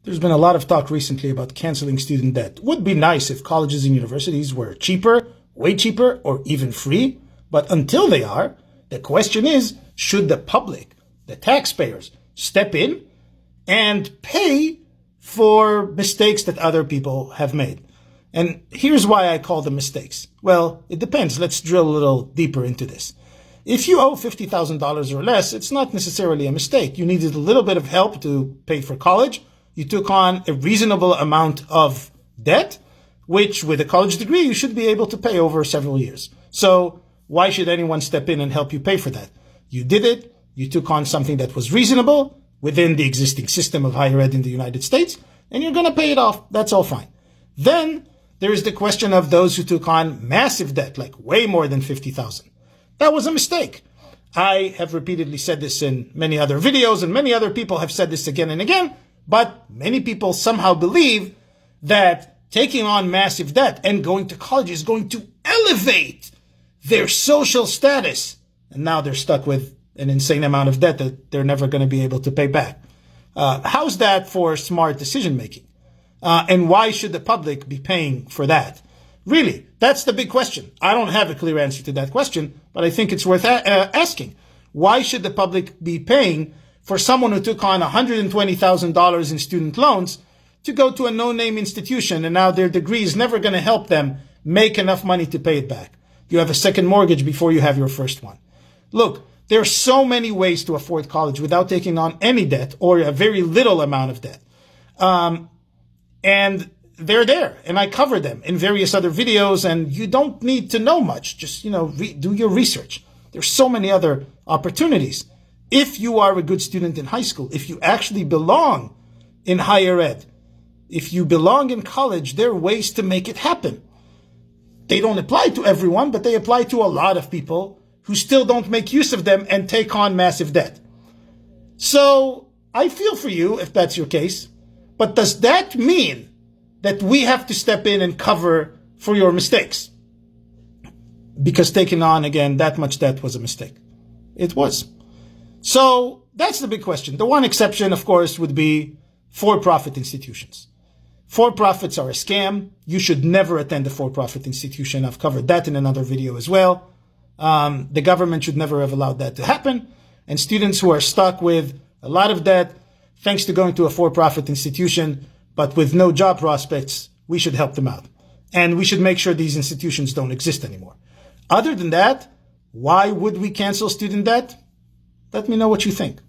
There's been a lot of talk recently about canceling student debt. Would be nice if colleges and universities were cheaper, way cheaper, or even free. But until they are, the question is, should the public, the taxpayers, step in and pay for mistakes that other people have made? And here's why I call them mistakes. Well, it depends. Let's drill a little deeper into this. If you owe $50,000 or less, it's not necessarily a mistake. You needed a little bit of help to pay for college. You took on a reasonable amount of debt, which with a college degree, you should be able to pay over several years. So why should anyone step in and help you pay for that? You did it. You took on something that was reasonable within the existing system of higher ed in the United States, and you're going to pay it off. That's all fine. Then there is the question of those who took on massive debt, like way more than $50,000. That was a mistake. I have repeatedly said this in many other videos, and many other people have said this again and again, but many people somehow believe that taking on massive debt and going to college is going to elevate their social status. And now they're stuck with an insane amount of debt that they're never going to be able to pay back. How's that for smart decision making? And why should the public be paying for that? Really, that's the big question. I don't have a clear answer to that question, but I think it's worth asking. Why should the public be paying for someone who took on $120,000 in student loans to go to a no-name institution, and now their degree is never going to help them make enough money to pay it back? You have a second mortgage before you have your first one. Look, there are so many ways to afford college without taking on any debt or a very little amount of debt. And they're there, and I cover them in various other videos, and you don't need to know much. Just, do your research. There's so many other opportunities. If you are a good student in high school, if you actually belong in higher ed, if you belong in college, there are ways to make it happen. They don't apply to everyone, but they apply to a lot of people who still don't make use of them and take on massive debt. So I feel for you if that's your case, but does that mean that we have to step in and cover for your mistakes? Because taking on, again, that much debt was a mistake. It was. So that's the big question. The one exception, of course, would be for-profit institutions. For-profits are a scam. You should never attend a for-profit institution. I've covered that in another video as well. The government should never have allowed that to happen. And students who are stuck with a lot of debt, thanks to going to a for-profit institution, but with no job prospects, we should help them out. And we should make sure these institutions don't exist anymore. Other than that, why would we cancel student debt? Let me know what you think.